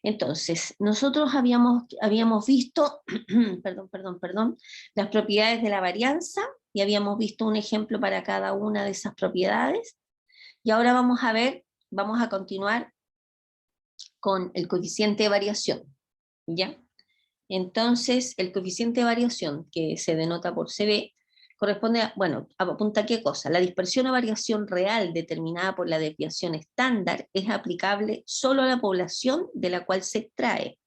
Entonces, nosotros habíamos visto, perdón, las propiedades de la varianza, y habíamos visto un ejemplo para cada una de esas propiedades, y ahora vamos a continuar con el coeficiente de variación, ¿ya? Entonces, el coeficiente de variación, que se denota por CB, corresponde a, bueno, apunta a qué cosa. La dispersión o variación real determinada por la desviación estándar es aplicable solo a la población de la cual se extrae.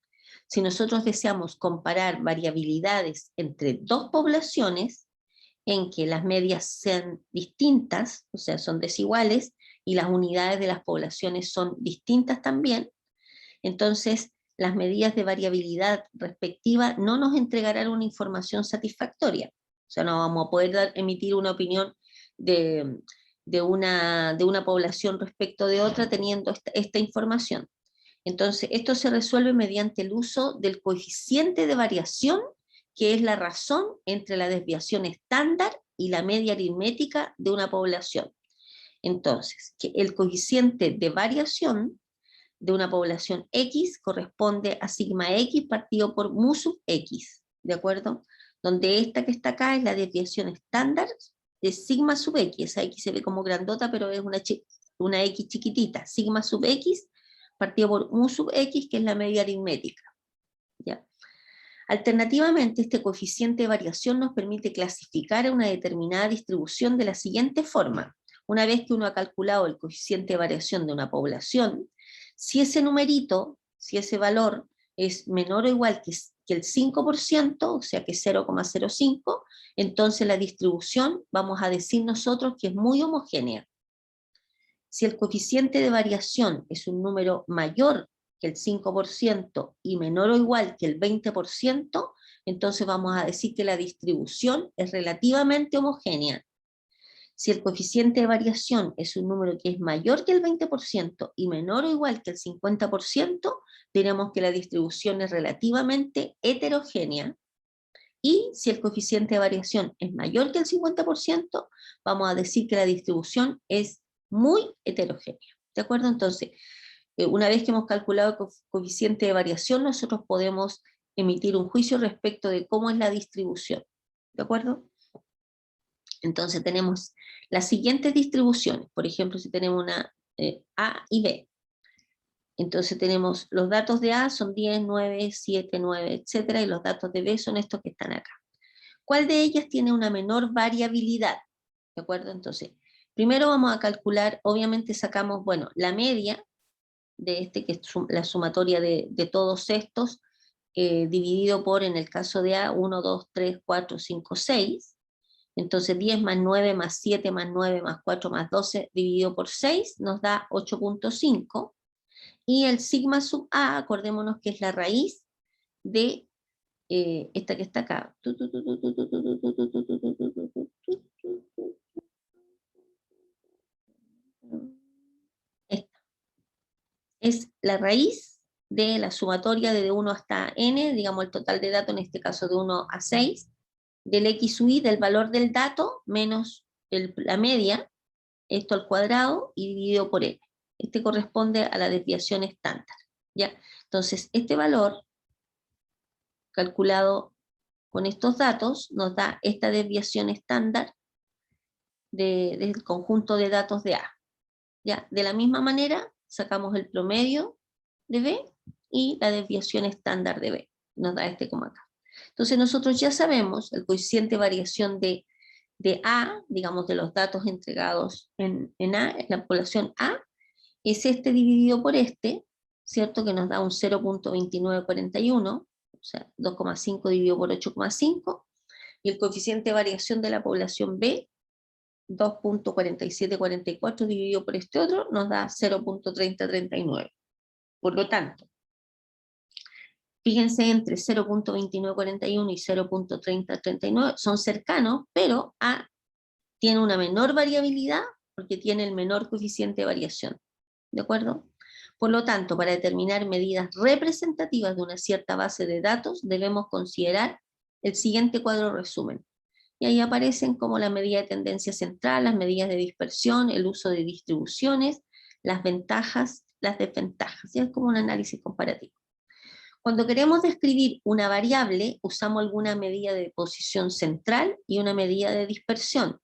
Si nosotros deseamos comparar variabilidades entre dos poblaciones en que las medias sean distintas, o sea, son desiguales, y las unidades de las poblaciones son distintas también, entonces las medidas de variabilidad respectiva no nos entregarán una información satisfactoria. O sea, no vamos a poder emitir una opinión de una población respecto de otra teniendo esta información. Entonces, esto se resuelve mediante el uso del coeficiente de variación, que es la razón entre la desviación estándar y la media aritmética de una población. Entonces, que el coeficiente de variación de una población X corresponde a sigma X partido por mu sub X, ¿de acuerdo? Donde esta que está acá es la desviación estándar de sigma sub X, esa X se ve como grandota, pero es una X chiquitita, sigma sub X partido por mu sub X, que es la media aritmética, ¿ya? Alternativamente, este coeficiente de variación nos permite clasificar a una determinada distribución de la siguiente forma. Una vez que uno ha calculado el coeficiente de variación de una población, si ese numerito, si ese valor es menor o igual que el 5%, o sea que 0,05, entonces la distribución, vamos a decir nosotros que es muy homogénea. Si el coeficiente de variación es un número mayor que el 5% y menor o igual que el 20%, entonces vamos a decir que la distribución es relativamente homogénea. Si el coeficiente de variación es un número que es mayor que el 20% y menor o igual que el 50%, diremos que la distribución es relativamente heterogénea. Y si el coeficiente de variación es mayor que el 50%, vamos a decir que la distribución es muy heterogénea. ¿De acuerdo? Entonces, una vez que hemos calculado el coeficiente de variación, nosotros podemos emitir un juicio respecto de cómo es la distribución. ¿De acuerdo? Entonces tenemos las siguientes distribuciones. Por ejemplo, si tenemos una A y B. Entonces tenemos los datos de A son 10, 9, 7, 9, etcétera, y los datos de B son estos que están acá. ¿Cuál de ellas tiene una menor variabilidad? ¿De acuerdo? Entonces, primero vamos a calcular, obviamente sacamos, bueno, la media de este, que es la sumatoria de todos estos, dividido por, en el caso de A, 1, 2, 3, 4, 5, 6. Entonces 10 más 9 más 7 más 9 más 4 más 12 dividido por 6 nos da 8.5. Y el sigma sub A, acordémonos que es la raíz de esta que está acá. Esta es la raíz de la sumatoria de 1 hasta n, digamos el total de datos en este caso de 1 a 6, del x sub i, del valor del dato, menos la media, esto al cuadrado, y dividido por n. Este corresponde a la desviación estándar, ¿ya? Entonces, este valor, calculado con estos datos, nos da esta desviación estándar del conjunto de datos de A, ¿ya? De la misma manera, sacamos el promedio de B y la desviación estándar de B. Nos da este como acá. Entonces, nosotros ya sabemos el coeficiente de variación de A, digamos, de los datos entregados en A, en la población A, es este dividido por este, ¿cierto? Que nos da un 0.2941, o sea, 2,5 dividido por 8,5, y el coeficiente de variación de la población B, 2.4744 dividido por este otro, nos da 0.3039. Por lo tanto, fíjense, entre 0.2941 y 0.3039 son cercanos, pero A tiene una menor variabilidad porque tiene el menor coeficiente de variación. ¿De acuerdo? Por lo tanto, para determinar medidas representativas de una cierta base de datos, debemos considerar el siguiente cuadro resumen. Y ahí aparecen como la medida de tendencia central, las medidas de dispersión, el uso de distribuciones, las ventajas, las desventajas. Ya es como un análisis comparativo. Cuando queremos describir una variable, usamos alguna medida de posición central y una medida de dispersión.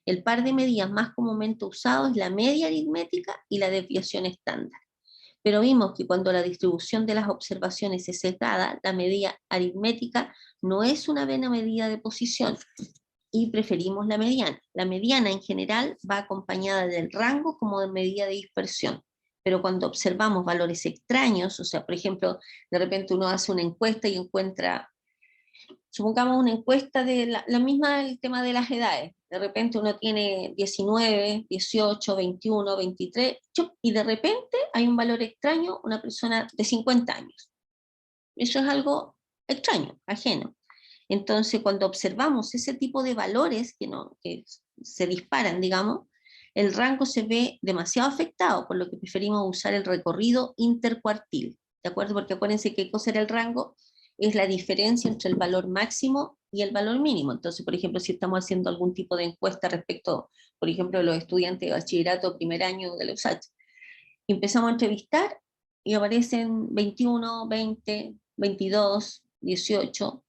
El par de medidas más comúnmente usado es la media aritmética y la desviación estándar. Pero vimos que cuando la distribución de las observaciones es sesgada, la medida aritmética no es una buena medida de posición y preferimos la mediana. La mediana en general va acompañada del rango como de medida de dispersión. Pero cuando observamos valores extraños, o sea, por ejemplo, de repente uno hace una encuesta y encuentra, supongamos una encuesta de la misma del tema de las edades, de repente uno tiene 19, 18, 21, 23, y de repente hay un valor extraño, una persona de 50 años. Eso es algo extraño, ajeno. Entonces, cuando observamos ese tipo de valores que se disparan, digamos, el rango se ve demasiado afectado, por lo que preferimos usar el recorrido intercuartil, ¿de acuerdo? Porque acuérdense que cosa era el rango, es la diferencia entre el valor máximo y el valor mínimo. Entonces, por ejemplo, si estamos haciendo algún tipo de encuesta respecto, por ejemplo, de los estudiantes de bachillerato primer año de la USACH, empezamos a entrevistar y aparecen 21, 20, 22, 18,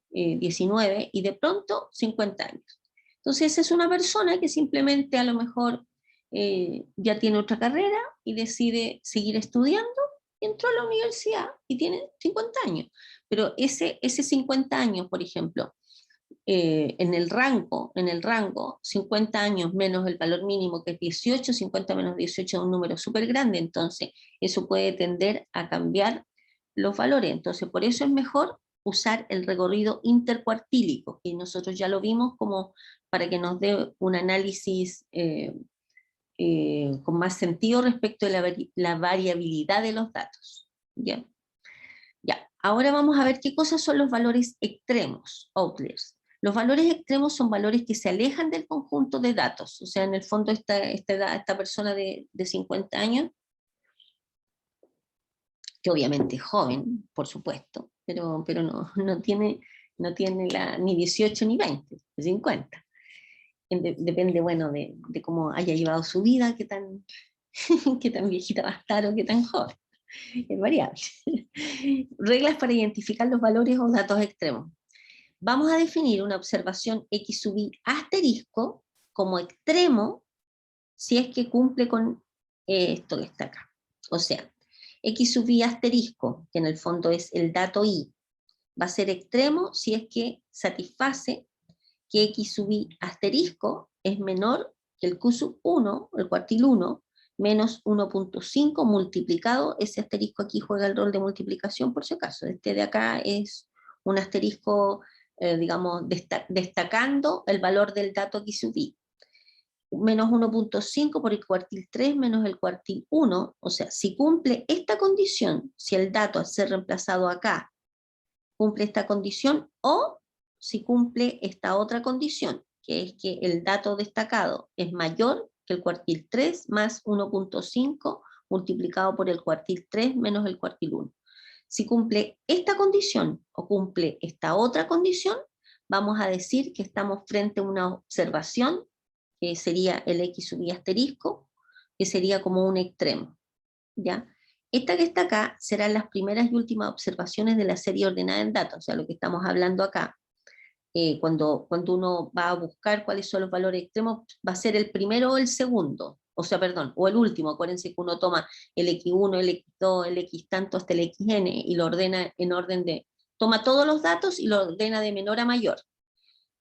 19 y de pronto 50 años. Entonces es una persona que simplemente a lo mejor ya tiene otra carrera y decide seguir estudiando, entró a la universidad y tiene 50 años. Pero ese 50 años, por ejemplo, en el rango, 50 años menos el valor mínimo que es 18, 50 menos 18 es un número súper grande, entonces eso puede tender a cambiar los valores. Entonces por eso es mejor usar el recorrido intercuartílico, y nosotros ya lo vimos como para que nos dé un análisis con más sentido respecto de la variabilidad de los datos. ¿Ya? Ya, ahora vamos a ver qué cosas son los valores extremos, outliers. Los valores extremos son valores que se alejan del conjunto de datos, o sea, en el fondo esta persona de 50 años, que obviamente es joven, por supuesto, pero no tiene ni 18 ni 20, es 50. Depende, bueno, de cómo haya llevado su vida, qué tan viejita va a estar o qué tan joven. Es variable. Reglas para identificar los valores o datos extremos. Vamos a definir una observación X sub I asterisco como extremo si es que cumple con esto que está acá. O sea, X sub I asterisco, que en el fondo es el dato I, va a ser extremo si es que satisface que X sub I asterisco es menor que el Q sub 1, el cuartil 1, menos 1.5 multiplicado, ese asterisco aquí juega el rol de multiplicación por si acaso, este de acá es un asterisco, digamos, destacando el valor del dato X sub I, menos 1.5 por el cuartil 3 menos el cuartil 1, o sea, si cumple esta condición, si el dato al ser reemplazado acá cumple esta condición, o si cumple esta otra condición, que es que el dato destacado es mayor que el cuartil 3 más 1.5 multiplicado por el cuartil 3 menos el cuartil 1. Si cumple esta condición o cumple esta otra condición, vamos a decir que estamos frente a una observación, que sería el X sub I asterisco, que sería como un extremo, ¿ya? Esta que está acá serán las primeras y últimas observaciones de la serie ordenada en datos, o sea, lo que estamos hablando acá. Cuando uno va a buscar cuáles son los valores extremos, va a ser el primero o el segundo, o sea, perdón, o el último. Acuérdense que uno toma el X1, el X2, el X tanto hasta el XN y lo ordena en orden de, toma todos los datos y lo ordena de menor a mayor.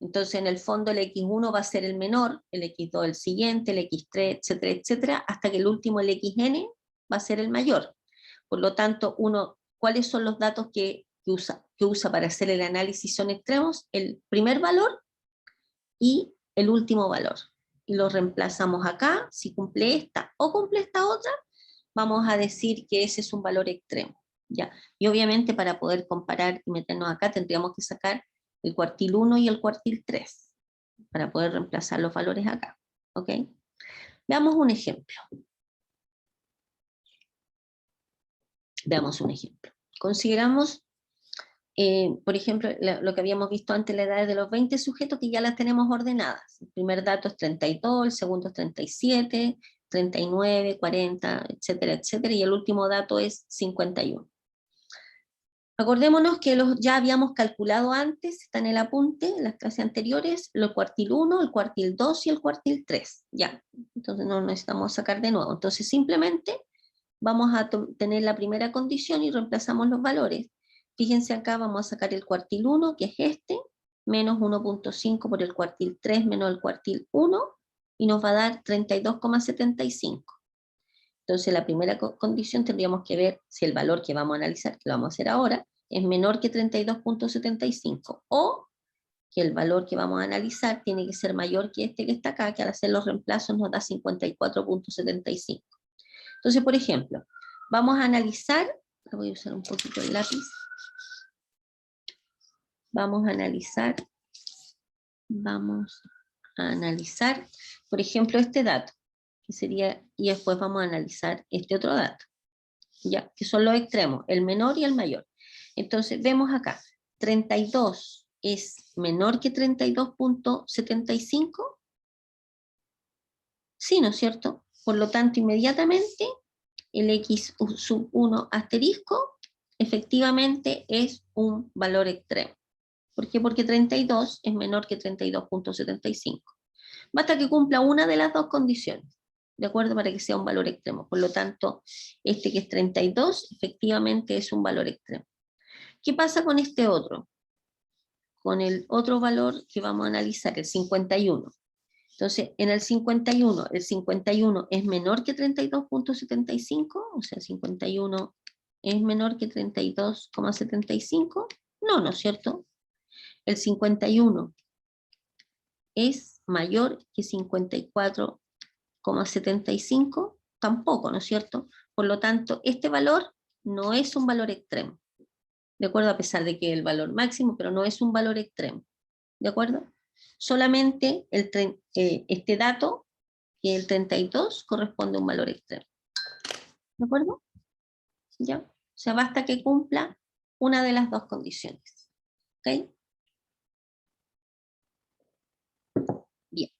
Entonces, en el fondo, el X1 va a ser el menor, el X2 el siguiente, el X3, etcétera, etcétera, hasta que el último, el XN, va a ser el mayor. Por lo tanto, ¿cuáles son los datos que usa para hacer el análisis? Son extremos, el primer valor y el último valor. Y lo reemplazamos acá, si cumple esta o cumple esta otra, vamos a decir que ese es un valor extremo. ¿Ya? Y obviamente para poder comparar y meternos acá, tendríamos que sacar el cuartil 1 y el cuartil 3, para poder reemplazar los valores acá. ¿Ok? Veamos un ejemplo. Veamos un ejemplo. Consideramos, por ejemplo, lo que habíamos visto antes, la edad de los 20 sujetos que ya las tenemos ordenadas. El primer dato es 32, el segundo es 37, 39, 40, etcétera, etcétera, y el último dato es 51. Acordémonos que ya habíamos calculado antes, está en el apunte, en las clases anteriores, el cuartil 1, el cuartil 2 y el cuartil 3. Ya, entonces no necesitamos sacar de nuevo. Entonces simplemente vamos a tener la primera condición y reemplazamos los valores. Fíjense acá, vamos a sacar el cuartil 1, que es este, menos 1.5 por el cuartil 3 menos el cuartil 1, y nos va a dar 32,75. Entonces la primera condición tendríamos que ver si el valor que vamos a analizar, que lo vamos a hacer ahora, es menor que 32,75, o que el valor que vamos a analizar tiene que ser mayor que este que está acá, que al hacer los reemplazos nos da 54,75. Entonces, por ejemplo, vamos a analizar, voy a usar un poquito el lápiz, vamos a analizar, por ejemplo, este dato, que sería, y después vamos a analizar este otro dato, ya, que son los extremos, el menor y el mayor. Entonces, vemos acá, 32 es menor que 32,75, sí, ¿no es cierto? Por lo tanto, inmediatamente, el x sub 1 asterisco, efectivamente es un valor extremo. ¿Por qué? Porque 32 es menor que 32,75. Basta que cumpla una de las dos condiciones, ¿de acuerdo? Para que sea un valor extremo. Por lo tanto, este que es 32, efectivamente es un valor extremo. ¿Qué pasa con este otro? Con el otro valor que vamos a analizar, el 51. Entonces, en el 51 es menor que 32,75, o sea, 51 es menor que 32,75. No, ¿no es cierto? El 51 es mayor que 54,75, tampoco, ¿no es cierto? Por lo tanto, este valor no es un valor extremo, ¿de acuerdo? A pesar de que es el valor máximo, pero no es un valor extremo, ¿de acuerdo? Solamente este dato, que el 32, corresponde a un valor extremo, ¿de acuerdo? ¿Ya? O sea, basta que cumpla una de las dos condiciones, ¿ok? Bien,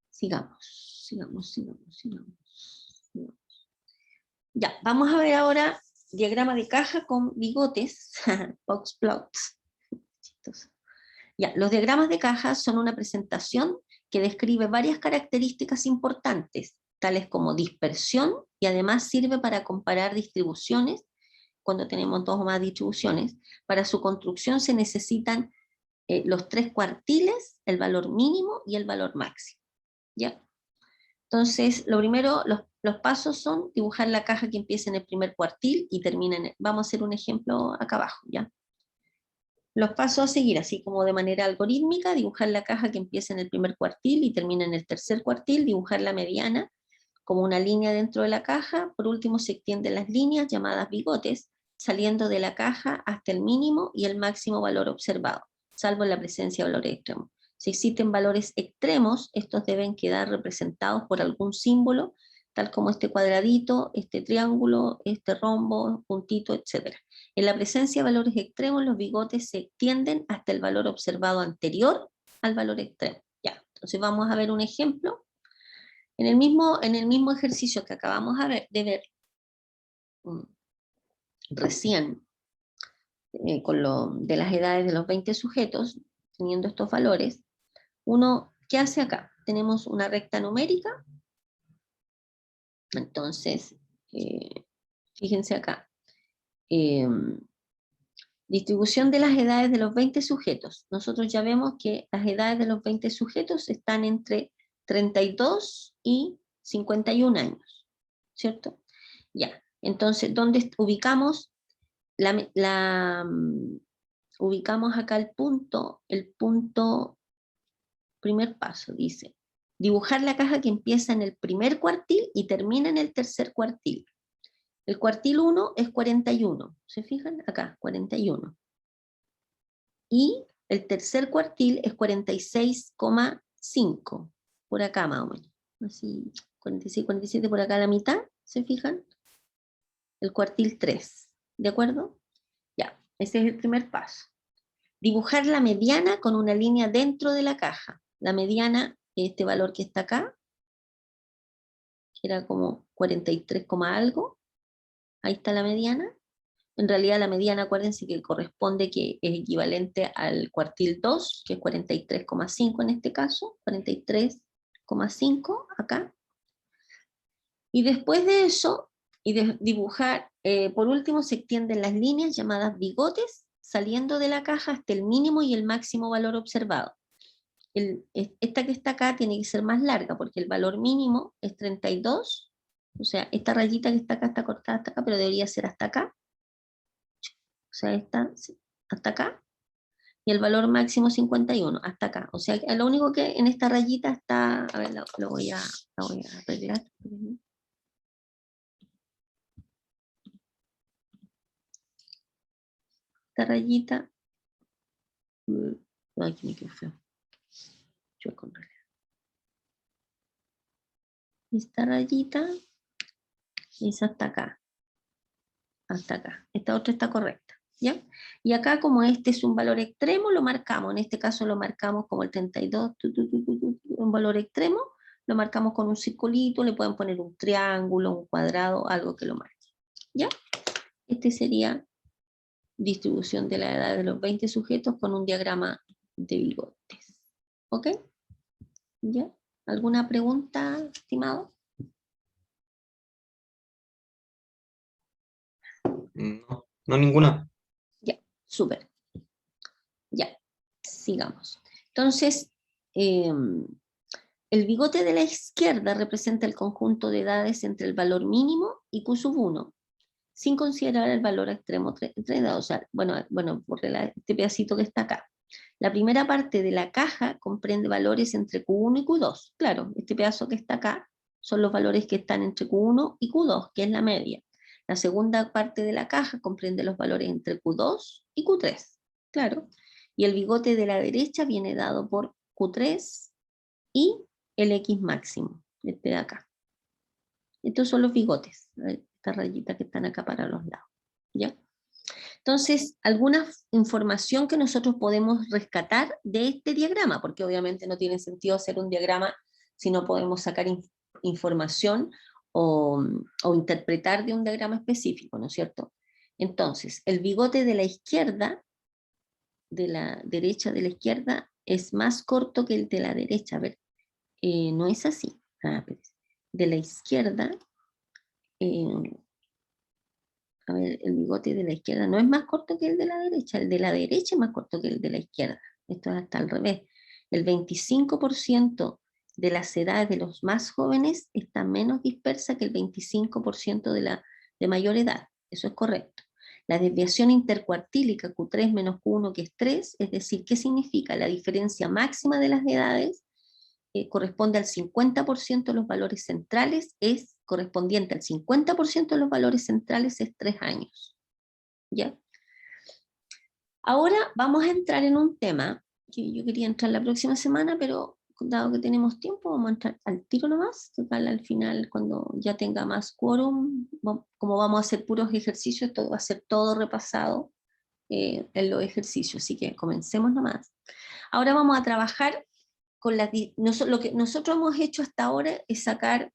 sigamos. Ya, vamos a ver ahora diagrama de caja con bigotes, box plots. Chistoso. Ya, los diagramas de caja son una presentación que describe varias características importantes, tales como dispersión, y además sirve para comparar distribuciones. Cuando tenemos dos o más distribuciones, para su construcción se necesitan los tres cuartiles, el valor mínimo y el valor máximo. ¿Ya? Entonces, lo primero, los pasos son dibujar la caja que empieza en el primer cuartil y termina en vamos a hacer un ejemplo acá abajo, ¿ya? Los pasos a seguir, así como de manera algorítmica, dibujar la caja que empieza en el primer cuartil y termina en el tercer cuartil, dibujar la mediana como una línea dentro de la caja, por último se extienden las líneas llamadas bigotes, saliendo de la caja hasta el mínimo y el máximo valor observado, salvo en la presencia de valores extremos. Si existen valores extremos, estos deben quedar representados por algún símbolo, tal como este cuadradito, este triángulo, este rombo, puntito, etc. En la presencia de valores extremos, los bigotes se extienden hasta el valor observado anterior al valor extremo. Ya, entonces vamos a ver un ejemplo. En el mismo ejercicio que acabamos de ver recién, de las edades de los 20 sujetos, teniendo estos valores, uno, ¿qué hace acá? Tenemos una recta numérica, entonces, fíjense acá, eh, distribución de las edades de los 20 sujetos. Nosotros ya vemos que las edades de los 20 sujetos están entre 32 y 51 años, ¿cierto? Ya, entonces, ¿dónde ubicamos? Ubicamos acá el punto, primer paso, dice, dibujar la caja que empieza en el primer cuartil y termina en el tercer cuartil. El cuartil 1 es 41, ¿se fijan? Acá, 41. Y el tercer cuartil es 46,5, por acá más o menos. Así, 46, 47 por acá a la mitad, ¿se fijan? El cuartil 3, ¿de acuerdo? Ya, ese es el primer paso. Dibujar la mediana con una línea dentro de la caja. La mediana, este valor que está acá, que era como 43, algo, ahí está la mediana. En realidad la mediana, acuérdense que corresponde, que es equivalente al cuartil 2, que es 43,5 en este caso, 43,5 acá. Y después de eso, y de dibujar, por último se extienden las líneas llamadas bigotes, saliendo de la caja hasta el mínimo y el máximo valor observado. Esta que está acá tiene que ser más larga, porque el valor mínimo es 32, o sea, esta rayita que está acá está cortada hasta acá, pero debería ser hasta acá. O sea, esta, sí, hasta acá, y el valor máximo 51, hasta acá. O sea, lo único que en esta rayita está, a ver, la voy a arreglar. Esta rayita, ay, que me quedó feo. Yo con esta rayita es hasta acá. Hasta acá. Esta otra está correcta. ¿Ya? Y acá, como este es un valor extremo, lo marcamos. En este caso lo marcamos como el 32, un valor extremo, lo marcamos con un circulito, le pueden poner un triángulo, un cuadrado, algo que lo marque. ¿Ya? Este sería distribución de la edad de los 20 sujetos con un diagrama de bigotes. ¿Ok? ¿Ya? ¿Alguna pregunta, estimado? No, no ninguna. Ya, súper. Ya, sigamos. Entonces, el bigote de la izquierda representa el conjunto de edades entre el valor mínimo y Q sub 1, sin considerar el valor extremo 30, o sea, bueno, por este pedacito que está acá. La primera parte de la caja comprende valores entre Q1 y Q2. Claro, este pedazo que está acá son los valores que están entre Q1 y Q2, que es la media. La segunda parte de la caja comprende los valores entre Q2 y Q3. Claro. Y el bigote de la derecha viene dado por Q3 y el X máximo, este de acá. Estos son los bigotes, estas rayitas que están acá para los lados. ¿Ya? Entonces, alguna información que nosotros podemos rescatar de este diagrama, porque obviamente no tiene sentido hacer un diagrama si no podemos sacar información o interpretar de un diagrama específico, ¿no es cierto? Entonces, el bigote de la izquierda, de la derecha de la izquierda, es más corto que el de la derecha. A ver, no es así. De la izquierda, a ver, el bigote de la izquierda no es más corto que el de la derecha es más corto que el de la izquierda. Esto es hasta al revés. El 25% de las edades de los más jóvenes está menos dispersa que el 25% de mayor edad. Eso es correcto. La desviación intercuartílica Q3 menos Q1, que es 3, es decir, ¿qué significa? La diferencia máxima de las edades corresponde al 50% de los valores centrales, es correspondiente al 50% de los valores centrales, es 3 años. ¿Ya? Ahora vamos a entrar en un tema que yo quería entrar la próxima semana, pero dado que tenemos tiempo, vamos a entrar al tiro nomás. Total, al final, cuando ya tenga más quórum, como vamos a hacer puros ejercicios, esto va a ser todo repasado en los ejercicios, así que comencemos nomás. Ahora vamos a trabajar con lo que nosotros hemos hecho hasta ahora es sacar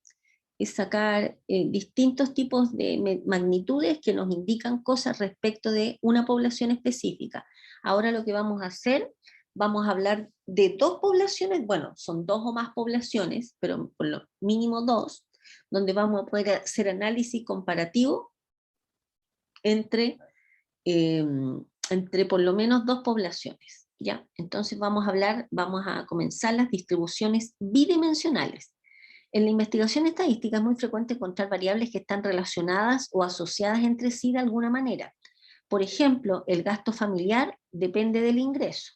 distintos tipos de magnitudes que nos indican cosas respecto de una población específica. Ahora lo que vamos a hacer, vamos a hablar de dos poblaciones, bueno, son dos o más poblaciones, pero por lo mínimo dos, donde vamos a poder hacer análisis comparativo entre, entre por lo menos dos poblaciones. ¿Ya? Entonces vamos a comenzar las distribuciones bidimensionales. En la investigación estadística es muy frecuente encontrar variables que están relacionadas o asociadas entre sí de alguna manera. Por ejemplo, el gasto familiar depende del ingreso.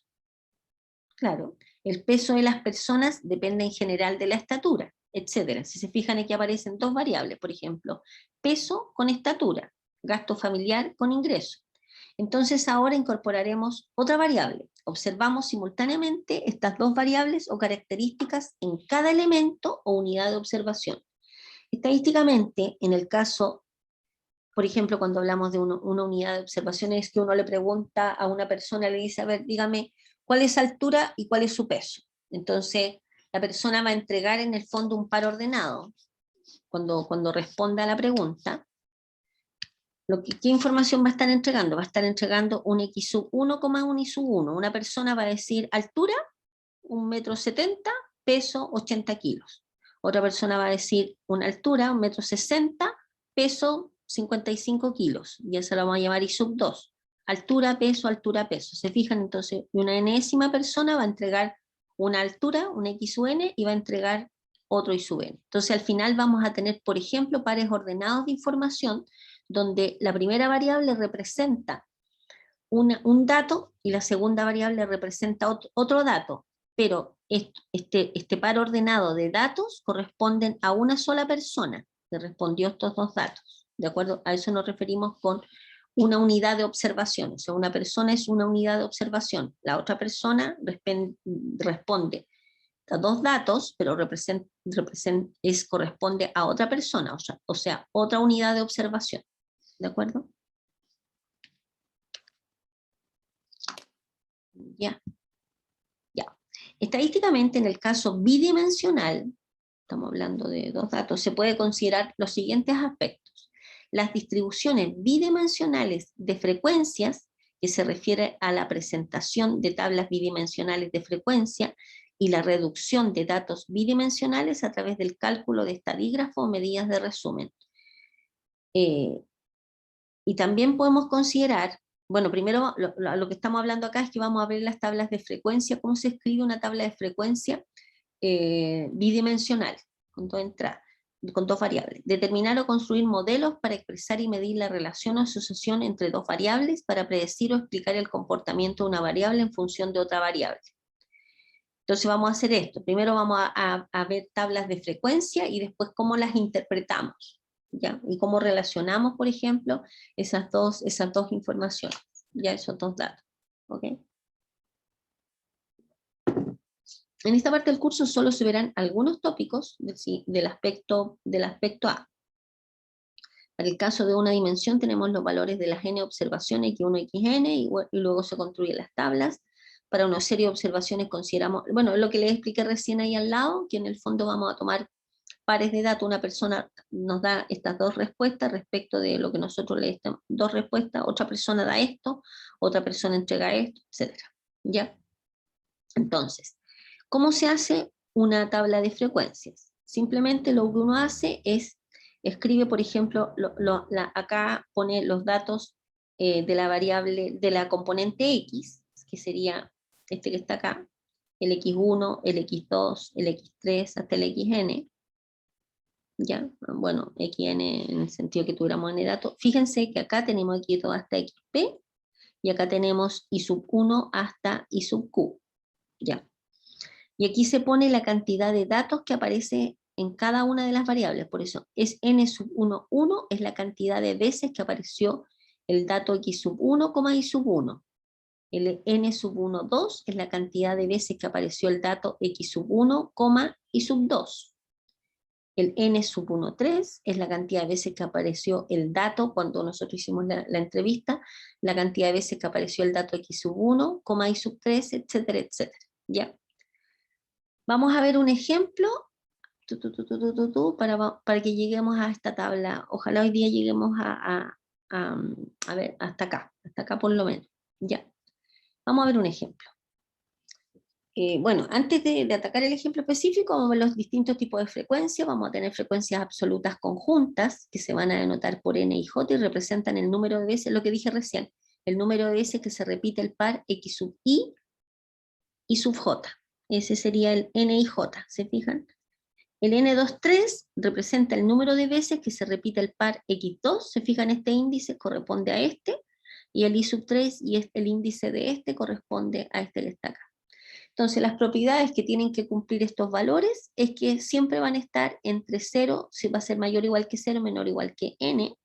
Claro, el peso de las personas depende en general de la estatura, etc. Si se fijan aquí aparecen dos variables, por ejemplo, peso con estatura, gasto familiar con ingreso. Entonces ahora incorporaremos otra variable. Observamos simultáneamente estas dos variables o características en cada elemento o unidad de observación. Estadísticamente, en el caso, por ejemplo, cuando hablamos de una unidad de observación, es que uno le pregunta a una persona, le dice, a ver, dígame, ¿cuál es su altura y cuál es su peso? Entonces, la persona va a entregar en el fondo un par ordenado cuando responda a la pregunta. ¿Qué información va a estar entregando? Va a estar entregando un X sub 1, un Y sub 1. Una persona va a decir altura, 1,70 m, peso 80 kilos. Otra persona va a decir una altura, 1,60 m, peso 55 kilos. Y esa la vamos a llamar Y sub 2. Altura, peso, altura, peso. ¿Se fijan? Entonces, una enésima persona va a entregar una altura, un X sub n, y va a entregar otro Y sub n. Entonces, al final vamos a tener, por ejemplo, pares ordenados de información, donde la primera variable representa un dato y la segunda variable representa otro dato, pero este par ordenado de datos corresponden a una sola persona que respondió estos dos datos. ¿De acuerdo? A eso nos referimos con una unidad de observación. O sea, una persona es una unidad de observación. La otra persona responde a dos datos, pero corresponde a otra persona, o sea, otra unidad de observación. ¿De acuerdo? Ya. Estadísticamente, en el caso bidimensional, estamos hablando de dos datos, se puede considerar los siguientes aspectos. Las distribuciones bidimensionales de frecuencias, que se refiere a la presentación de tablas bidimensionales de frecuencia y la reducción de datos bidimensionales a través del cálculo de estadígrafo o medidas de resumen. Y también podemos considerar, bueno, primero lo que estamos hablando acá es que vamos a ver las tablas de frecuencia, cómo se escribe una tabla de frecuencia bidimensional, con dos variables. Determinar o construir modelos para expresar y medir la relación o asociación entre dos variables para predecir o explicar el comportamiento de una variable en función de otra variable. Entonces vamos a hacer esto. Primero vamos a ver tablas de frecuencia y después cómo las interpretamos, ¿ya? Y cómo relacionamos, por ejemplo, esas dos informaciones, ya esos dos datos. ¿Ok? En esta parte del curso solo se verán algunos tópicos del aspecto A. Para el caso de una dimensión tenemos los valores de las n observaciones x1, xn, y luego se construyen las tablas. Para una serie de observaciones consideramos, bueno, lo que les expliqué recién ahí al lado, que en el fondo vamos a tomar pares de datos. Una persona nos da estas dos respuestas respecto de lo que nosotros le estamos, dos respuestas, otra persona da esto, otra persona entrega esto, etc. ¿Ya? Entonces, ¿cómo se hace una tabla de frecuencias? Simplemente lo que uno hace es, escribe, por ejemplo, acá pone los datos de la variable, de la componente X, que sería este que está acá, el X1, el X2, el X3, hasta el XN, ¿ya? Bueno, XN en el sentido que tuviéramos n datos. Fíjense que acá tenemos X2 hasta XP, y acá tenemos I sub 1 hasta I sub Q, ¿ya? Y aquí se pone la cantidad de datos que aparece en cada una de las variables. Por eso es n sub 1, 1 es la cantidad de veces que apareció el dato x sub 1, y sub 1. El n sub 1, 2 es la cantidad de veces que apareció el dato x sub 1, y sub 2. El n sub 1, 3 es la cantidad de veces que apareció el dato, cuando nosotros hicimos la entrevista, la cantidad de veces que apareció el dato x sub 1, y sub 3, etcétera, etcétera. ¿Ya? Vamos a ver un ejemplo para que lleguemos a esta tabla. Ojalá hoy día lleguemos a ver, hasta acá por lo menos. Ya. Vamos a ver un ejemplo. Bueno, antes de atacar el ejemplo específico, vamos a ver los distintos tipos de frecuencias. Vamos a tener frecuencias absolutas conjuntas, que se van a denotar por n y j, y representan el número de veces, lo que dije recién, el número de veces que se repite el par x sub y sub j. Ese sería el n y j, ¿se fijan? El n23 representa el número de veces que se repite el par x2, se fijan, este índice corresponde a este, y el i sub 3 y el índice de este corresponde a este que está acá. Entonces las propiedades que tienen que cumplir estos valores es que siempre van a estar entre 0, si va a ser mayor o igual que 0, menor o igual que n,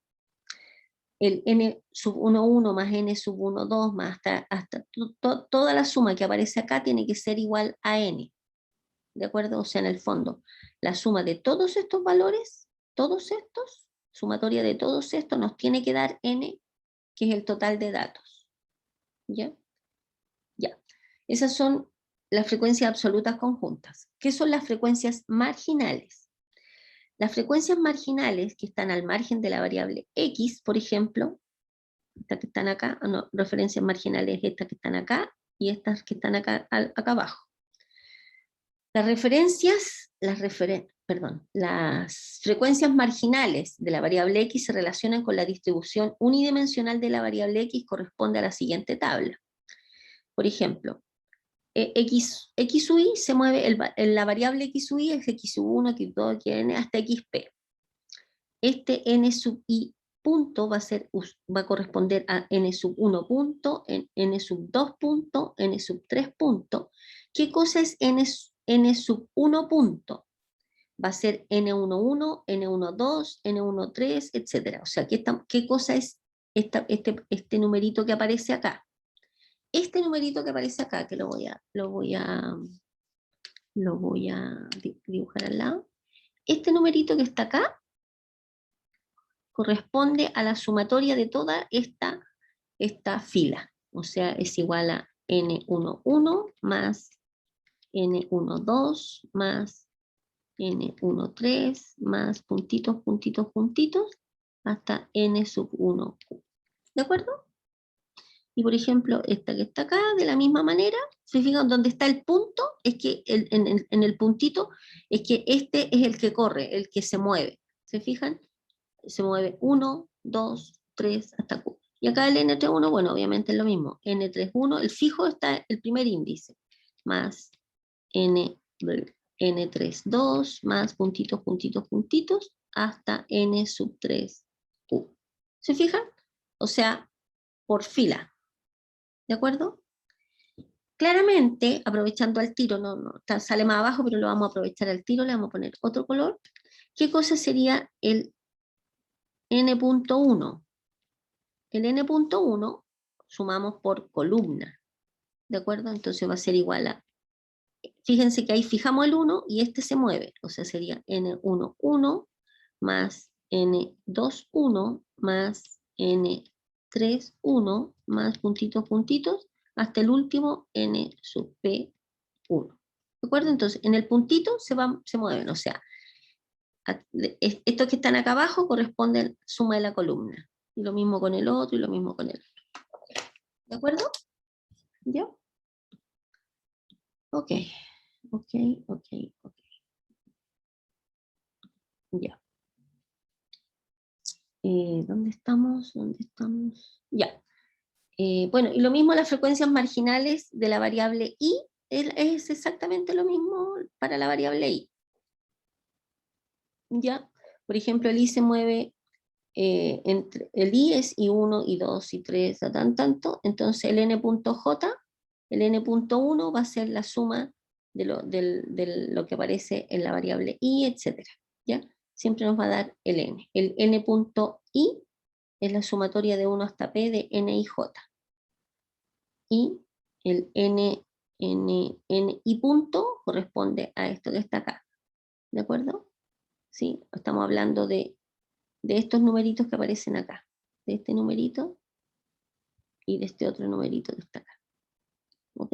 el n sub 1, 1 más n sub 1, 2 más hasta toda la suma que aparece acá tiene que ser igual a n. ¿De acuerdo? O sea, en el fondo, la suma de todos estos valores, todos estos, sumatoria de todos estos, nos tiene que dar n, que es el total de datos. ¿Ya? Ya. Esas son las frecuencias absolutas conjuntas. ¿Qué son las frecuencias marginales? Las frecuencias marginales que están al margen de la variable x, por ejemplo, estas que están acá, no, referencias marginales estas que están acá, y estas que están acá, acá abajo. Las frecuencias marginales de la variable x se relacionan con la distribución unidimensional de la variable x, corresponde a la siguiente tabla. Por ejemplo, x sub i se mueve, la variable x sub i es x sub 1, x2, xn, hasta xp. Este n sub i punto va a corresponder a n sub 1 punto, n sub 2 punto, n sub 3 punto. ¿Qué cosa es n sub 1 punto? Va a ser n11, n12, n13, etc. O sea, ¿qué cosa es este numerito que aparece acá? Este numerito que aparece acá, que lo voy a dibujar al lado. Este numerito que está acá corresponde a la sumatoria de toda esta fila. O sea, es igual a n11 más n12 más n13 más puntitos, puntitos, puntitos, hasta n sub 1. ¿De acuerdo? Y por ejemplo, esta que está acá, de la misma manera, se fijan donde está el punto, es que en el puntito, es que este es el que corre, el que se mueve. ¿Se fijan? Se mueve 1, 2, 3, hasta Q. Y acá el N31, bueno, obviamente es lo mismo. N31, el fijo está el primer índice, más N32, más puntitos, puntitos, puntitos, hasta N sub 3 Q. ¿Se fijan? O sea, por fila. ¿De acuerdo? Claramente, aprovechando al tiro, sale más abajo, pero lo vamos a aprovechar al tiro, le vamos a poner otro color. ¿Qué cosa sería el n.1? El n.1 sumamos por columna, ¿de acuerdo? Entonces va a ser igual a, fíjense que ahí fijamos el 1 y este se mueve, o sea sería n11 más n21 más n31 más puntitos, puntitos, hasta el último n sub p1. ¿De acuerdo? Entonces en el puntito se mueven, o sea, estos que están acá abajo corresponden suma de la columna. Y lo mismo con el otro, y lo mismo con el otro. ¿De acuerdo? ¿Ya? Ok. Ok. Ya. ¿Dónde estamos? Ya. Bueno, y lo mismo las frecuencias marginales de la variable i, es exactamente lo mismo para la variable i. ¿Ya? Por ejemplo, el i se mueve entre el i es i1, i2, i3, tanto, entonces el n.j, el n.1 va a ser la suma de lo que aparece en la variable i, etc. ¿Ya? Siempre nos va a dar el n. El n.i es la sumatoria de 1 hasta p de n y j. Y el i punto corresponde a esto que está acá. ¿De acuerdo? ¿Sí? Estamos hablando de estos numeritos que aparecen acá, de este numerito y de este otro numerito que está acá. ¿Ok?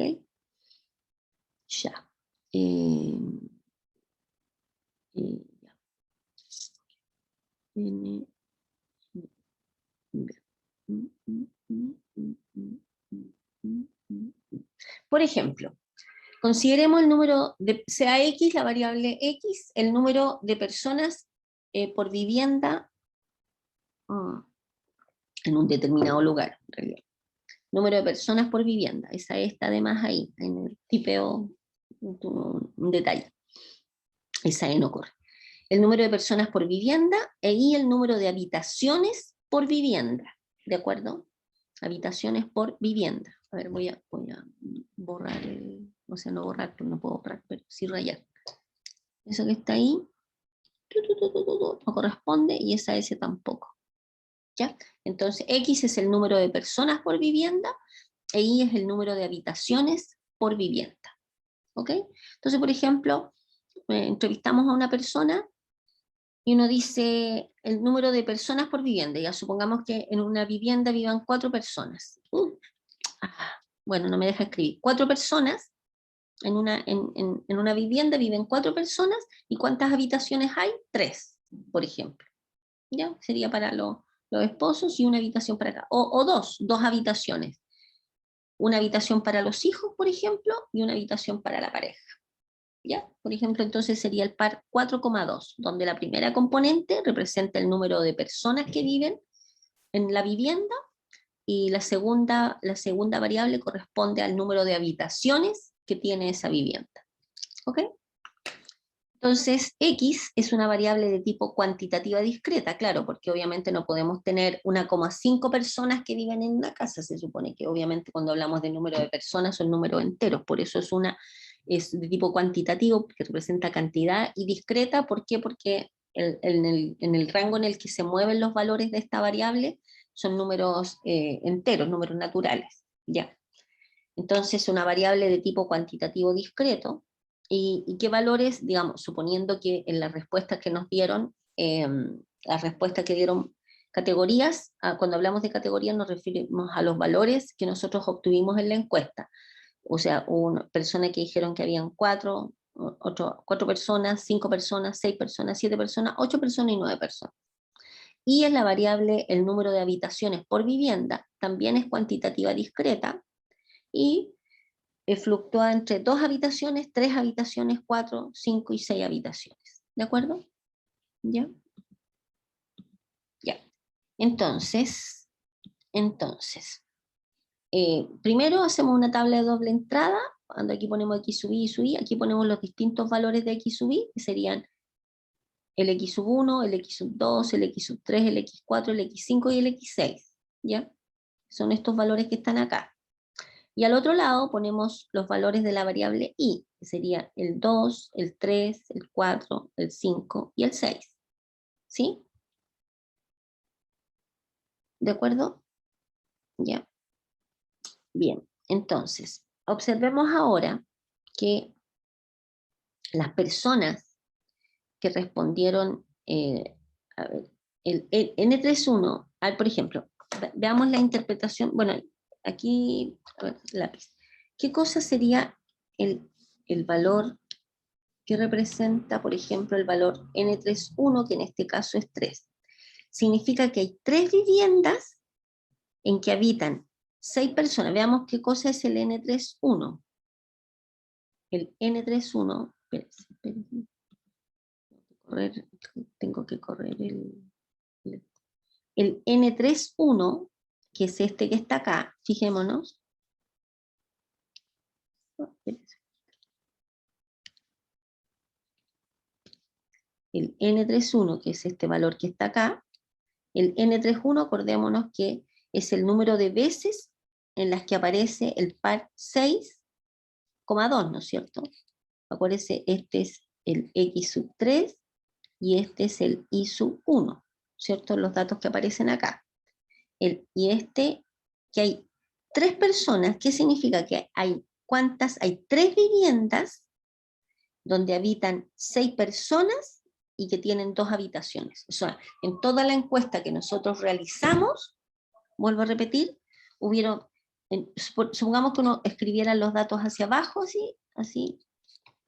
Ya. Ya. Por ejemplo, consideremos el número, sea X, la variable X, el número de personas por vivienda en un determinado lugar, en realidad. Número de personas por vivienda, esa está además ahí, en el tipeo, un detalle. Esa E no corre. El número de personas por vivienda y el número de habitaciones por vivienda, ¿de acuerdo? Habitaciones por vivienda. A ver, voy a borrar o sea, no borrar, no puedo borrar, pero sí rayar. Eso que está ahí, no corresponde, y esa S tampoco. ¿Ya? Entonces, X es el número de personas por vivienda, e Y es el número de habitaciones por vivienda. ¿Ok? Entonces, por ejemplo, entrevistamos a una persona, y uno dice el número de personas por vivienda. Ya supongamos que en una vivienda vivan 4 personas. Bueno, no me deja escribir. 4 personas, en una vivienda viven 4 personas, ¿y cuántas habitaciones hay? 3. por ejemplo. ¿Ya? Sería para los esposos y una habitación para acá. O dos habitaciones. Una habitación para los hijos, por ejemplo, y una habitación para la pareja. ¿Ya? Por ejemplo, entonces sería el par 4,2, donde la primera componente representa el número de personas que viven en la vivienda y la segunda variable corresponde al número de habitaciones que tiene esa vivienda. ¿Ok? Entonces, X es una variable de tipo cuantitativa discreta, claro, porque obviamente no podemos tener 1,5 personas que viven en una casa, se supone que obviamente cuando hablamos de número de personas son números enteros, por eso es de tipo cuantitativo, que representa cantidad, y discreta, ¿por qué? Porque en el rango en el que se mueven los valores de esta variable son números enteros, números naturales, ¿ya? Entonces, una variable de tipo cuantitativo discreto, y qué valores, digamos, suponiendo que en las respuestas que nos dieron, las respuestas que dieron categorías, cuando hablamos de categorías nos referimos a los valores que nosotros obtuvimos en la encuesta. O sea, una persona que dijeron que habían 4 personas, 5 personas, 6 personas, 7 personas, 8 personas y 9 personas. Y en la variable el número de habitaciones por vivienda también es cuantitativa discreta y fluctúa entre 2 habitaciones, 3 habitaciones, 4, 5 y 6 habitaciones. ¿De acuerdo? ¿Ya? Ya. Entonces, primero hacemos una tabla de doble entrada, cuando aquí ponemos x sub y sub i, aquí ponemos los distintos valores de x sub i, que serían el x sub 1, el x sub 2, el x sub 3, el x 4, el x 5 y el x 6. ¿Ya? Son estos valores que están acá. Y al otro lado ponemos los valores de la variable i, que sería el 2, el 3, el 4, el 5 y el 6. ¿Sí? ¿De acuerdo? Ya. Bien, entonces, observemos ahora que las personas que respondieron, a ver, el N31, por ejemplo, veamos la interpretación, bueno, aquí, a ver, lápiz. ¿Qué cosa sería el valor que representa, por ejemplo, el valor N31, que en este caso es 3? Significa que hay 3 viviendas en que habitan 6 personas. Veamos qué cosa es el N31. El N31, espérense, tengo que correr el N31, que es este que está acá, fijémonos. El N31, que es este valor que está acá, el N31, acordémonos que es el número de veces en las que aparece el par 6,2, ¿no es cierto? Acuérdense, este es el X sub 3 y este es el Y sub 1, ¿cierto? Los datos que aparecen acá. Y este, que hay 3 personas, ¿qué significa? Que hay, ¿cuántas? Hay 3 viviendas donde habitan 6 personas y que tienen 2 habitaciones. O sea, en toda la encuesta que nosotros realizamos, vuelvo a repetir, hubieron, supongamos que uno escribiera los datos hacia abajo, así,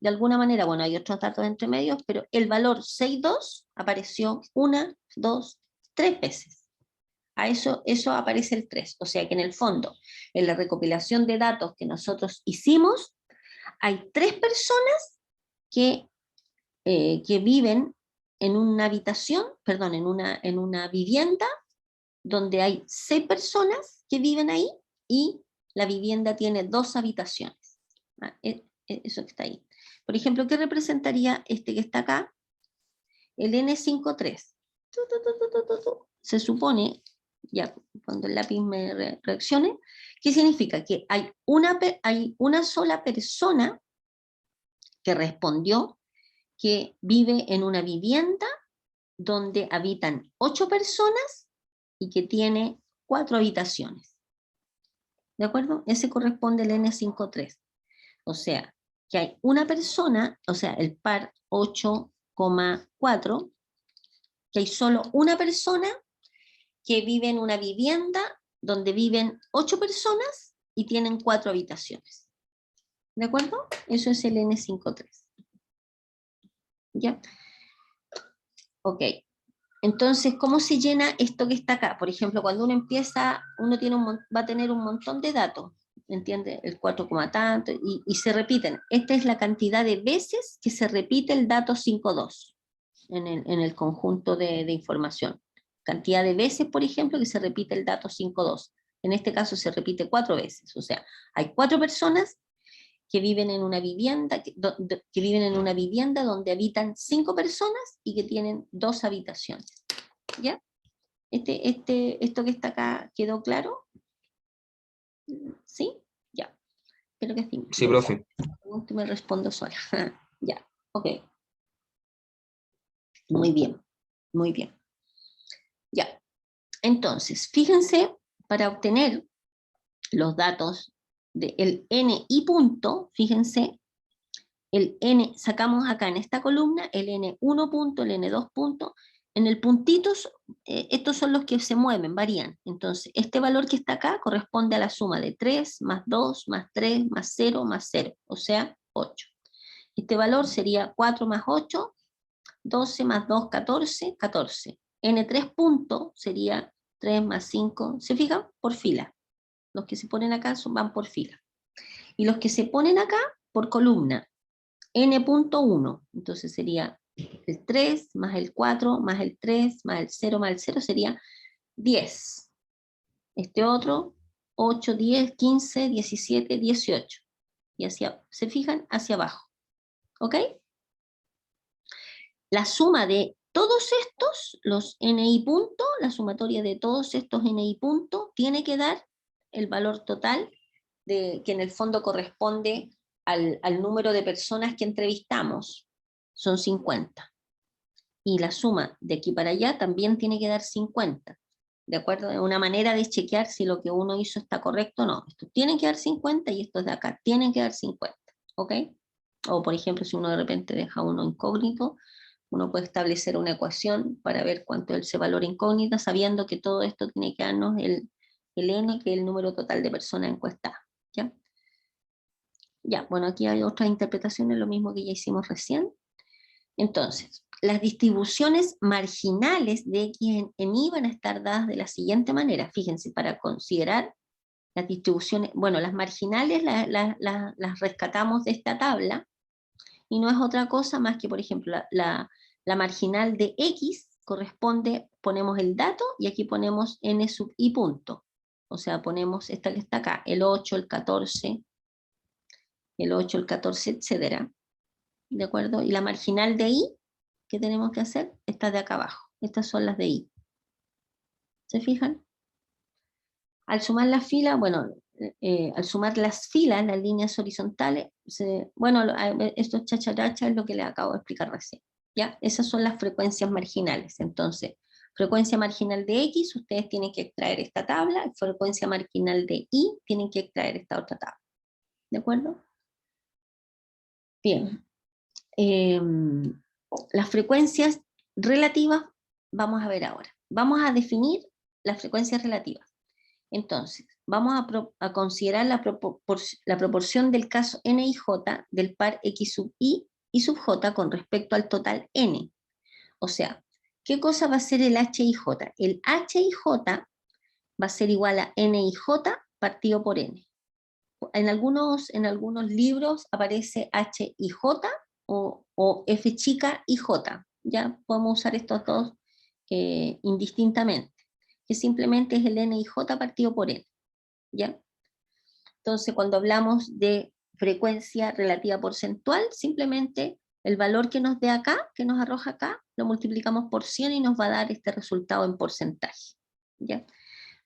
de alguna manera, bueno, hay otros datos entre medios, pero el valor 6,2 apareció 1, 2, 3 veces. A eso aparece el 3. O sea que en el fondo, en la recopilación de datos que nosotros hicimos, hay 3 personas que viven en una habitación, perdón, en una vivienda donde hay 6 personas que viven ahí y la vivienda tiene 2 habitaciones. Eso que está ahí. Por ejemplo, ¿qué representaría este que está acá? El N53. Se supone, ya cuando el lápiz me reaccione, ¿qué significa? Que hay una sola persona que respondió que vive en una vivienda donde habitan 8 personas y que tiene 4 habitaciones. ¿De acuerdo? Ese corresponde al N53. O sea, que hay una persona, o sea, el par 8,4, que hay solo una persona que vive en una vivienda donde viven 8 personas y tienen 4 habitaciones. ¿De acuerdo? Eso es el N53. ¿Ya? Ok. Entonces, ¿cómo se llena esto que está acá? Por ejemplo, cuando uno empieza, uno tiene va a tener un montón de datos, ¿entiende? El 4, tanto, y se repiten. Esta es la cantidad de veces que se repite el dato 5,2 en el conjunto de información. Cantidad de veces, por ejemplo, que se repite el dato 5,2. En este caso se repite 4 veces. O sea, hay 4 personas que viven en una vivienda, que viven en una vivienda donde habitan 5 personas y que tienen 2 habitaciones. ¿Ya? Esto que está acá, ¿quedó claro? ¿Sí? Ya. Espero que sí. Sí, profe. Me respondo sola. Ya, ok. Muy bien, muy bien. Ya. Entonces, fíjense, para obtener los datos del n y punto, fíjense, el n, sacamos acá en esta columna el n1 punto, el n2 punto, en el puntitos, estos son los que se mueven, varían. Entonces, este valor que está acá corresponde a la suma de 3 más 2 más 3 más 0 más 0, o sea, 8. Este valor sería 4 más 8, 12 más 2, 14, 14. N3 punto sería 3 más 5, ¿se fijan? Por fila. Los que se ponen acá van por fila. Y los que se ponen acá, por columna. N.1, entonces sería el 3 más el 4 más el 3 más el 0 más el 0 sería 10. Este otro, 8, 10, 15, 17, 18. Y se fijan, hacia abajo. ¿Ok? La suma de todos estos, los NI puntos, la sumatoria de todos estos NI puntos, tiene que dar el valor total que en el fondo corresponde al número de personas que entrevistamos. Son 50. Y la suma de aquí para allá también tiene que dar 50. ¿De acuerdo? Es una manera de chequear si lo que uno hizo está correcto o no. Estos tienen que dar 50 y estos de acá tienen que dar 50. ¿Ok? O por ejemplo, si uno de repente deja uno incógnito, uno puede establecer una ecuación para ver cuánto es ese valor incógnita, sabiendo que todo esto tiene que darnos el n, que es el número total de personas encuestadas. ¿Ya? Ya, bueno, aquí hay otras interpretaciones, lo mismo que ya hicimos recién. Entonces, las distribuciones marginales de X en Y van a estar dadas de la siguiente manera. Fíjense, para considerar las distribuciones, bueno, las marginales las rescatamos de esta tabla, y no es otra cosa más que, por ejemplo, la marginal de X corresponde, ponemos el dato, y aquí ponemos N sub I punto. O sea, ponemos esta que está acá, el 8, el 14, etcétera. ¿De acuerdo? Y la marginal de I, ¿qué tenemos que hacer? Esta de acá abajo. Estas son las de I. ¿Se fijan? Al sumar las filas, bueno, al sumar las filas, las líneas horizontales, bueno, esto es chacharacha, es lo que les acabo de explicar recién. ¿Ya? Esas son las frecuencias marginales. Entonces, frecuencia marginal de X, ustedes tienen que extraer esta tabla, frecuencia marginal de Y, tienen que extraer esta otra tabla. ¿De acuerdo? Bien. Las frecuencias relativas, vamos a ver ahora. Vamos a definir las frecuencias relativas. Entonces, vamos a considerar la proporción del caso n y j del par x sub i y sub j con respecto al total n. O sea, ¿qué cosa va a ser el h y j? El h y j va a ser igual a n y j partido por n. En algunos libros aparece h y j o f chica y j. Ya podemos usar estos dos indistintamente, que simplemente es el n y j partido por n. ¿Ya? Entonces, cuando hablamos de frecuencia relativa porcentual, simplemente el valor que nos dé acá, que nos arroja acá, lo multiplicamos por 100 y nos va a dar este resultado en porcentaje. ¿Ya?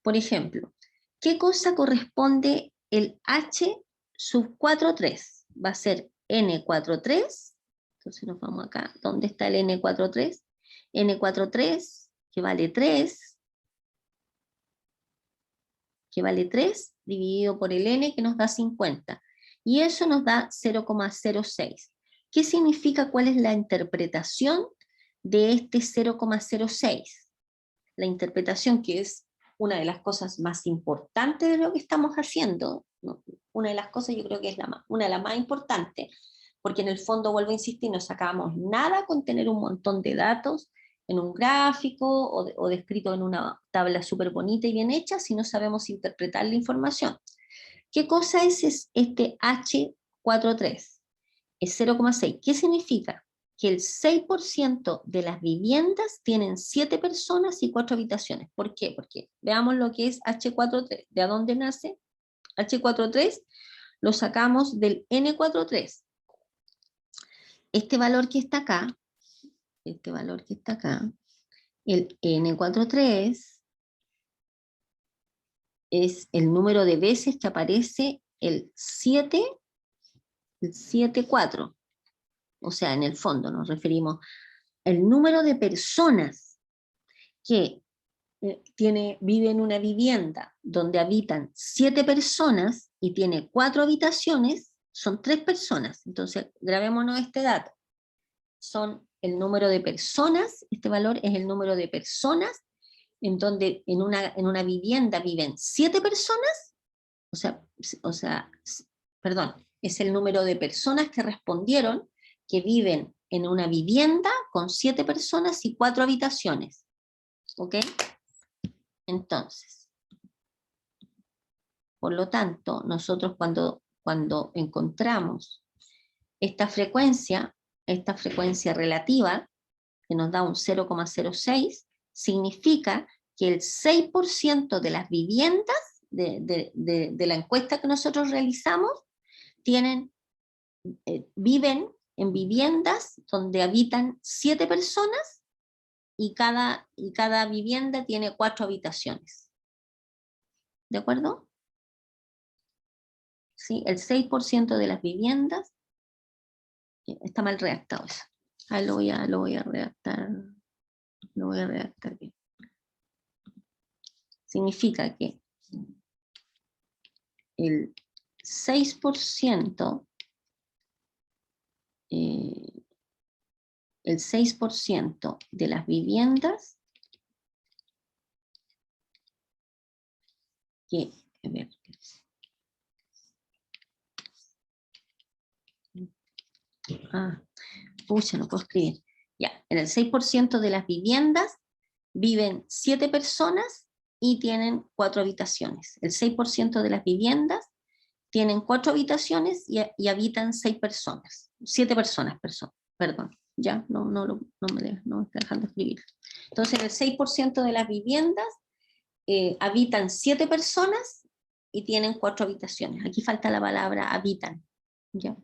Por ejemplo, ¿qué cosa corresponde el H sub 4,3? Va a ser N4,3, entonces nos vamos acá, ¿dónde está el N4,3? N4,3, que vale 3, dividido por el N, que nos da 50. Y eso nos da 0,06. ¿Qué significa? ¿Cuál es la interpretación de este 0,06? La interpretación, que es una de las cosas más importantes de lo que estamos haciendo, ¿no? Una de las cosas, yo creo que es una de las más importantes, porque en el fondo, vuelvo a insistir, no sacamos nada con tener un montón de datos en un gráfico o descrito en una tabla súper bonita y bien hecha si no sabemos interpretar la información. ¿Qué cosa es este H43? Es 0,6. ¿Qué significa? Que el 6% de las viviendas tienen 7 personas y 4 habitaciones. ¿Por qué? Porque veamos lo que es H43. ¿De dónde nace? H43 lo sacamos del N43. Este valor que está acá, el N43, es el número de veces que aparece el 4. O sea, en el fondo nos referimos al número de personas que vive en una vivienda donde habitan 7 personas y tiene 4 habitaciones, son 3 personas. Entonces, grabémonos este dato. Son el número de personas, este valor es el número de personas en donde en una vivienda viven 7 personas, perdón, es el número de personas que respondieron que viven en una vivienda con 7 personas y 4 habitaciones. ¿Ok? Entonces, por lo tanto, nosotros cuando encontramos esta frecuencia relativa, que nos da un 0,06, significa que el 6% de las viviendas de la encuesta que nosotros realizamos viven en viviendas donde habitan 7 personas y cada vivienda tiene 4 habitaciones. ¿De acuerdo? ¿Sí? El 6% de las viviendas, está mal redactado eso. Ahí lo voy a redactar bien. Significa que el 6%, de las viviendas que, a ver, pucha, no puedo escribir. Ya, en el 6% de las viviendas viven 7 personas y tienen 4 habitaciones. El 6% de las viviendas tienen 4 habitaciones y habitan 6 personas. 7 personas, perdón. Ya, no me está dejando escribir. Entonces, el 6% de las viviendas habitan 7 personas y tienen 4 habitaciones. Aquí falta la palabra habitan. ¿Ya?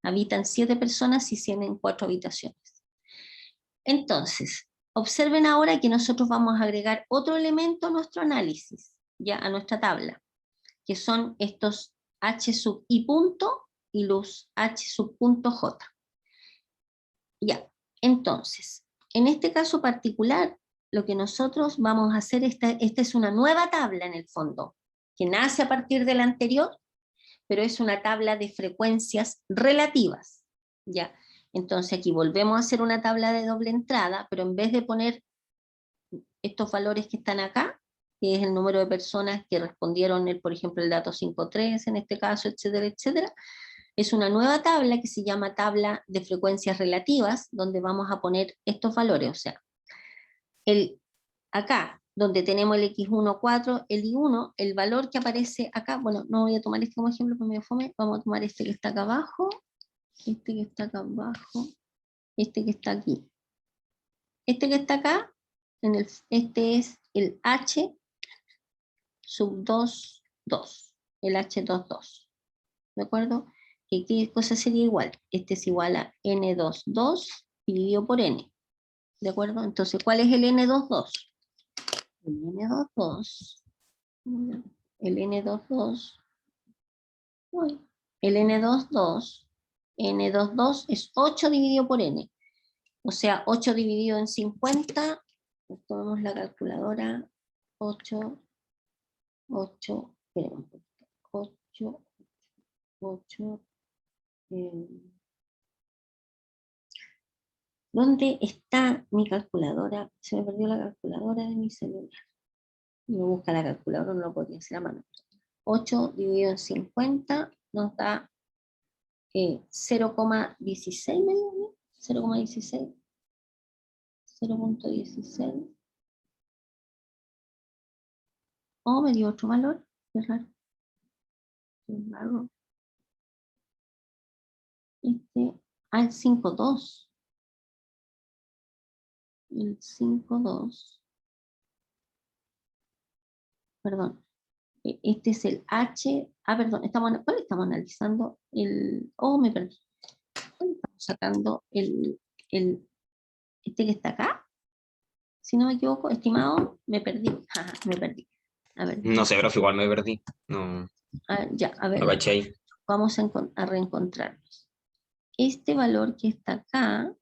Habitan 7 personas y tienen 4 habitaciones. Entonces, observen ahora que nosotros vamos a agregar otro elemento a nuestro análisis, ya a nuestra tabla, que son estos H sub I punto y los H sub punto J. Ya, entonces, en este caso particular, lo que nosotros vamos a hacer, esta es una nueva tabla en el fondo, que nace a partir de la anterior, pero es una tabla de frecuencias relativas, ¿ya? Entonces aquí volvemos a hacer una tabla de doble entrada, pero en vez de poner estos valores que están acá, que es el número de personas que respondieron, por ejemplo, el dato 5.3 en este caso, etcétera, etcétera, es una nueva tabla que se llama tabla de frecuencias relativas, donde vamos a poner estos valores, o sea, acá, donde tenemos el X1, 4, el Y1, el valor que aparece acá, bueno, no voy a tomar este como ejemplo, porque me fome, vamos a tomar este que está acá abajo, este que está acá abajo, este que está aquí. Este que está acá, este es el H sub 2, 2, el H22, ¿de acuerdo? ¿Qué cosa sería igual? Este es igual a N22 dividido por N, ¿de acuerdo? Entonces, ¿cuál es el N22? El N22, el N22, el N22, N22 es 8 dividido por N, o sea, 8 dividido en 50, tomemos la calculadora, 8, 8. ¿Dónde está mi calculadora? Se me perdió la calculadora de mi celular. No busca la calculadora, no lo podía hacer a mano. 8 dividido en 50 nos da 0,16, 0,16. 0.16. Oh, me dio otro valor. Qué raro. Qué raro. El 5.2. El 5.2. Perdón. Este es el H. Perdón. ¿Cuál estamos analizando? Oh, me perdí. ¿Cuál estamos sacando? Este que está acá. Si no me equivoco, estimado, me perdí. Me perdí. A ver. No sé, profe, igual me perdí. No, Ya, a ver. no caché ahí. Vamos a reencontrarnos. Este valor que está acá,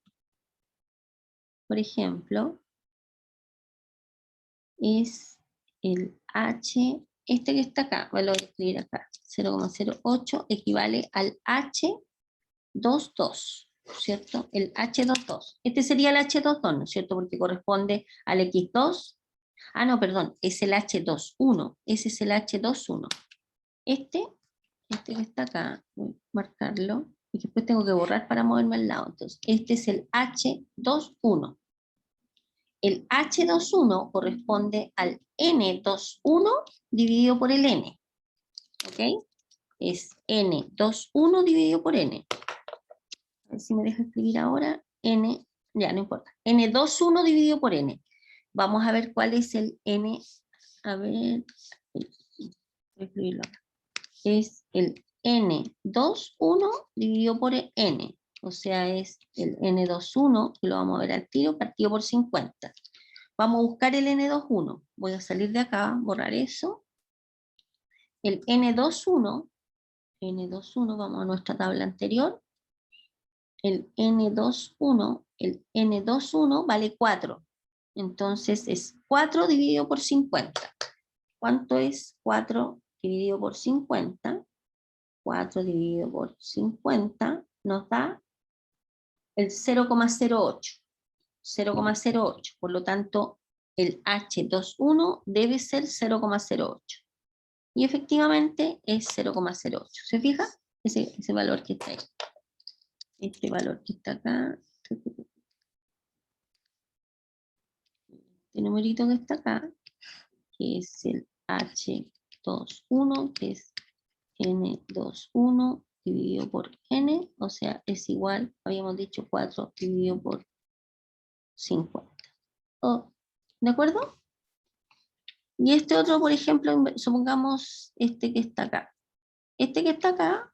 por ejemplo, es el H, este que está acá, lo voy a escribir acá, 0,08 equivale al H22, ¿cierto? El H22. Este sería el H22, ¿no es cierto? Porque corresponde al X2. No, perdón, es el H21. Ese es el H21. Este que está acá, voy a marcarlo, y después tengo que borrar para moverme al lado. Entonces, este es el H21. El H21 corresponde al N21 dividido por el N. ¿Ok? Es N21 dividido por N. A ver si me deja escribir ahora. N, ya no importa. N21 dividido por N. Vamos a ver cuál es el N. A ver, voy a escribirlo acá. Es el N21 dividido por N. O sea, es el N21, que lo vamos a ver al tiro, partido por 50. Vamos a buscar el N21. Voy a salir de acá, borrar eso. El N21, vamos a nuestra tabla anterior. El N21 vale 4. Entonces es 4 dividido por 50. ¿Cuánto es 4 dividido por 50? 4 dividido por 50 nos da el 0,08. 0,08. Por lo tanto, el H21 debe ser 0,08. Y efectivamente es 0,08. ¿Se fija? Ese valor que está ahí. Este valor que está acá. Este numerito que está acá, que es el H21, que es N21 dividido por N, o sea, es igual, habíamos dicho 4 dividido por 50. ¿De acuerdo? Y este otro, por ejemplo, supongamos este que está acá. Este que está acá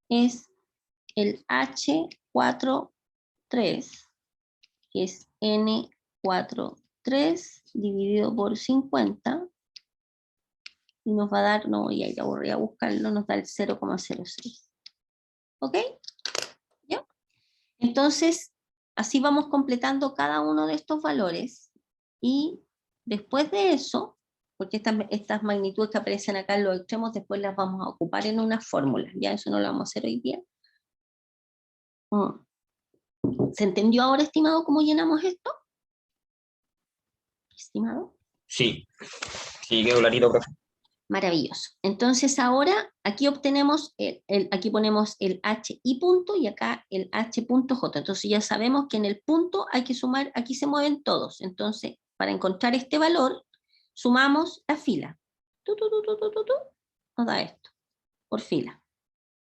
es el H43, que es N43 dividido por 50, y nos va a dar, no voy a ir a buscarlo, nos da el 0,06. ¿Ok? ¿Ya? Entonces, así vamos completando cada uno de estos valores, y después de eso, porque estas magnitudes que aparecen acá en los extremos, después las vamos a ocupar en unas fórmulas, ya eso no lo vamos a hacer hoy día. ¿Se entendió ahora, estimado, cómo llenamos esto? Estimado. Sí, sí, quedó clarito, profe. Maravilloso. Entonces ahora aquí obtenemos, aquí ponemos el H y punto, y acá el H punto J. Entonces ya sabemos que en el punto hay que sumar, aquí se mueven todos. Entonces, para encontrar este valor, sumamos la fila. Nos da esto, por fila.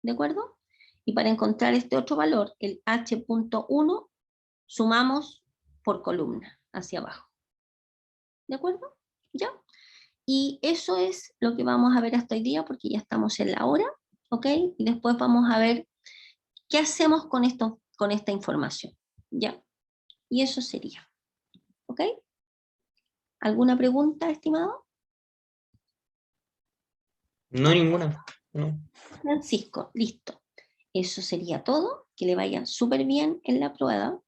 ¿De acuerdo? Y para encontrar este otro valor, el H.1, sumamos por columna, hacia abajo. ¿De acuerdo? ¿Ya? Y eso es lo que vamos a ver hasta hoy día, porque ya estamos en la hora, ¿ok? Y después vamos a ver qué hacemos con esta información, ¿ya? Y eso sería, ¿ok? ¿Alguna pregunta, estimado? No, ninguna. No. Francisco, listo. Eso sería todo. Que le vaya súper bien en la prueba.